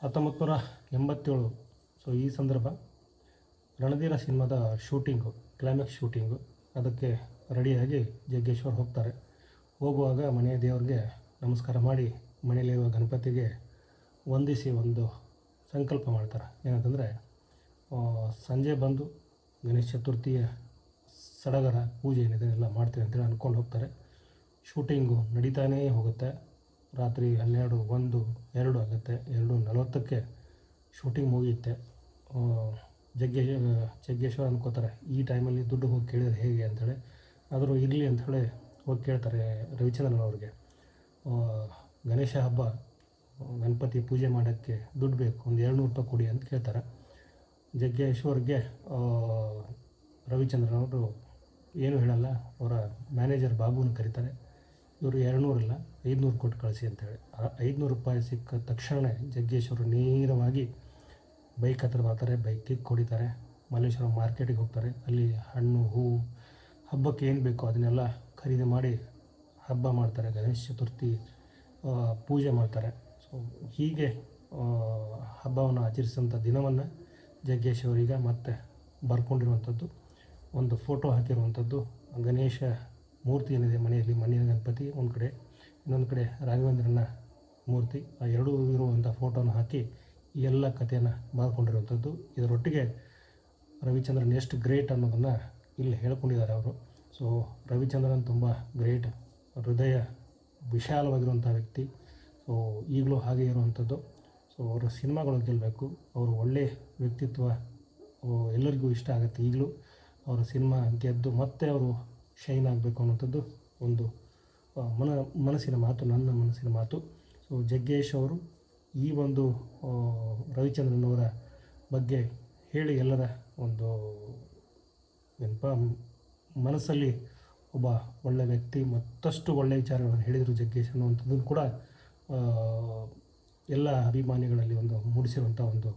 1987. So ಈ ಸಂದರ್ಭ ರಣಧೀರ ಸಿನಿಮಾದ ಶೂಟಿಂಗು, ಕ್ಲೈಮ್ಯಾಕ್ಸ್ ಶೂಟಿಂಗು, ಅದಕ್ಕೆ ರೆಡಿಯಾಗಿ ಜಗ್ಗೇಶ್ವರ್ ಹೋಗ್ತಾರೆ. ಹೋಗುವಾಗ ಮನೆಯ ದೇವ್ರಿಗೆ ನಮಸ್ಕಾರ ಮಾಡಿ ಮನೆಯಲ್ಲಿರುವ ಗಣಪತಿಗೆ ವಂದಿಸಿ ಒಂದು ಸಂಕಲ್ಪ ಮಾಡ್ತಾರೆ. ಏನಂತಂದರೆ, ಸಂಜೆ ಬಂದು ಗಣೇಶ ಚತುರ್ಥಿಯ ಸಡಗರ ಪೂಜೆ ಏನಿದೆ ಎಲ್ಲ ಮಾಡ್ತೀವಿ ಅಂತೇಳಿ ಅಂದ್ಕೊಂಡು ಹೋಗ್ತಾರೆ. ಶೂಟಿಂಗು ನಡೀತಾನೇ ಹೋಗುತ್ತೆ. ರಾತ್ರಿ 12, 1, 2 ಆಗುತ್ತೆ. 2:40ಕ್ಕೆ ಶೂಟಿಂಗ್ ಮುಗಿಯುತ್ತೆ. ಜಗ್ಗೇಶ್ವರ್ ಅಂದ್ಕೋತಾರೆ, ಈ ಟೈಮಲ್ಲಿ ದುಡ್ಡು ಹೋಗಿ ಕೇಳಿದರೆ ಹೇಗೆ ಅಂಥೇಳಿ. ಆದರೂ ಇರಲಿ ಅಂಥೇಳಿ ಹೋಗಿ ಕೇಳ್ತಾರೆ ರವಿಚಂದ್ರನ್ ಅವ್ರಿಗೆ. ಗಣೇಶ ಹಬ್ಬ, ಗಣಪತಿ ಪೂಜೆ ಮಾಡೋಕ್ಕೆ ದುಡ್ಡು ಬೇಕು, ಒಂದು 200 ರೂಪಾಯಿ ಕೊಡಿ ಅಂತ ಕೇಳ್ತಾರೆ. ಜಗ್ಗೇಶ್ವರ್ಗೆ ರವಿಚಂದ್ರನ್ ಅವರು ಏನೂ ಹೇಳಲ್ಲ. ಅವರ ಮ್ಯಾನೇಜರ್ ಬಾಬುನ ಕರೀತಾರೆ. ಇವರು 200 ಇಲ್ಲ 500 ಕೊಟ್ಟು ಕಳಿಸಿ ಅಂತೇಳಿ. 500 ರೂಪಾಯಿ ಸಿಕ್ಕ ತಕ್ಷಣ ಜಗ್ಗೇಶ್ವರು ನೇರವಾಗಿ ಬೈಕ್ ಹತ್ರ ಬರ್ತಾರೆ. ಬೈಕಿಗೆ ಹೊಡಿತಾರೆ. ಮಲ್ಲೇಶ್ವರಂ ಮಾರ್ಕೆಟಿಗೆ ಹೋಗ್ತಾರೆ. ಅಲ್ಲಿ ಹಣ್ಣು, ಹೂವು, ಹಬ್ಬಕ್ಕೆ ಏನು ಬೇಕೋ ಅದನ್ನೆಲ್ಲ ಖರೀದಿ ಮಾಡಿ ಹಬ್ಬ ಮಾಡ್ತಾರೆ. ಗಣೇಶ ಚತುರ್ಥಿ ಪೂಜೆ ಮಾಡ್ತಾರೆ. ಸೊ ಹೀಗೆ ಹಬ್ಬವನ್ನು ಆಚರಿಸಿದಂಥ ದಿನವನ್ನು ಜಗ್ಗೇಶ್ವರಿಗೆ ಮತ್ತೆ ಬರ್ಕೊಂಡಿರುವಂಥದ್ದು, ಒಂದು ಫೋಟೋ ಹಾಕಿರುವಂಥದ್ದು. ಗಣೇಶ ಮೂರ್ತಿ ಏನಿದೆ ಮನೆಯಲ್ಲಿ, ಮಣ್ಣಿನ ಗಣಪತಿ ಒಂದು ಕಡೆ, ಇನ್ನೊಂದು ಕಡೆ ರಾಘವೇಂದ್ರನ ಮೂರ್ತಿ, ಆ ಎರಡೂ ಇರುವಂಥ ಫೋಟೋನ ಹಾಕಿ ಈ ಎಲ್ಲ ಕಥೆಯನ್ನು ಬರ್ಕೊಂಡಿರುವಂಥದ್ದು. ಇದರೊಟ್ಟಿಗೆ ರವಿಚಂದ್ರನ್ ಎಷ್ಟು ಗ್ರೇಟ್ ಅನ್ನೋದನ್ನು ಇಲ್ಲಿ ಹೇಳ್ಕೊಂಡಿದ್ದಾರೆ ಅವರು. ಸೊ ರವಿಚಂದ್ರನ್ ತುಂಬ ಗ್ರೇಟ್, ಹೃದಯ ವಿಶಾಲವಾಗಿರುವಂಥ ವ್ಯಕ್ತಿ. ಸೊ ಈಗಲೂ ಹಾಗೆ ಇರುವಂಥದ್ದು. ಸೊ ಅವರ ಸಿನಿಮಾಗಳು ಗೆಲ್ಲಬೇಕು. ಅವರು ಒಳ್ಳೆಯ ವ್ಯಕ್ತಿತ್ವ ಎಲ್ಲರಿಗೂ ಇಷ್ಟ ಆಗುತ್ತೆ. ಈಗಲೂ ಅವರ ಸಿನಿಮಾ ಗೆದ್ದು ಮತ್ತೆ ಅವರು ಶೈನ್ ಆಗಬೇಕು ಅನ್ನೋಂಥದ್ದು ಒಂದು ಮನಸ್ಸಿನ ಮಾತು, ನನ್ನ ಮನಸ್ಸಿನ ಮಾತು. ಸೊ ಜಗ್ಗೇಶ್ ಅವರು ಈ ಒಂದು ರವಿಚಂದ್ರನ್ ಅವರ ಬಗ್ಗೆ ಹೇಳಿ ಎಲ್ಲರ ಒಂದು ಮನಸ್ಸಲ್ಲಿ ಒಬ್ಬ ಒಳ್ಳೆಯ ವ್ಯಕ್ತಿ, ಮತ್ತಷ್ಟು ಒಳ್ಳೆಯ ವಿಚಾರಗಳನ್ನು ಹೇಳಿದರು ಜಗ್ಗೇಶ್ ಅನ್ನುವಂಥದ್ದನ್ನು ಕೂಡ ಎಲ್ಲ ಅಭಿಮಾನಿಗಳಲ್ಲಿ ಒಂದು ಮೂಡಿಸಿರುವಂಥ ಒಂದು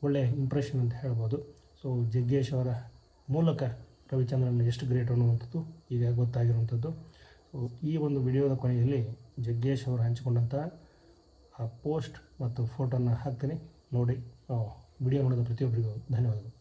ಒಳ್ಳೆಯ ಇಂಪ್ರೆಷನ್ ಅಂತ ಹೇಳ್ಬೋದು. ಸೊ ಜಗ್ಗೇಶ್ ಅವರ ಮೂಲಕ ರವಿಚಂದ್ರನ್ ಎಷ್ಟು ಗ್ರೇಟ್ ಅನ್ನುವಂಥದ್ದು ಈಗ ಗೊತ್ತಾಗಿರುವಂಥದ್ದು. ಸೊ ಈ ಒಂದು ವಿಡಿಯೋದ ಕೊನೆಯಲ್ಲಿ ಜಗ್ಗೇಶ್ ಅವರು ಹಂಚಿಕೊಂಡಂಥ ಆ ಪೋಸ್ಟ್ ಮತ್ತು ಫೋಟೋನ ಹಾಕ್ತೀನಿ, ನೋಡಿ. ವಿಡಿಯೋ ನೋಡಿದ ಪ್ರತಿಯೊಬ್ಬರಿಗೂ ಧನ್ಯವಾದಗಳು.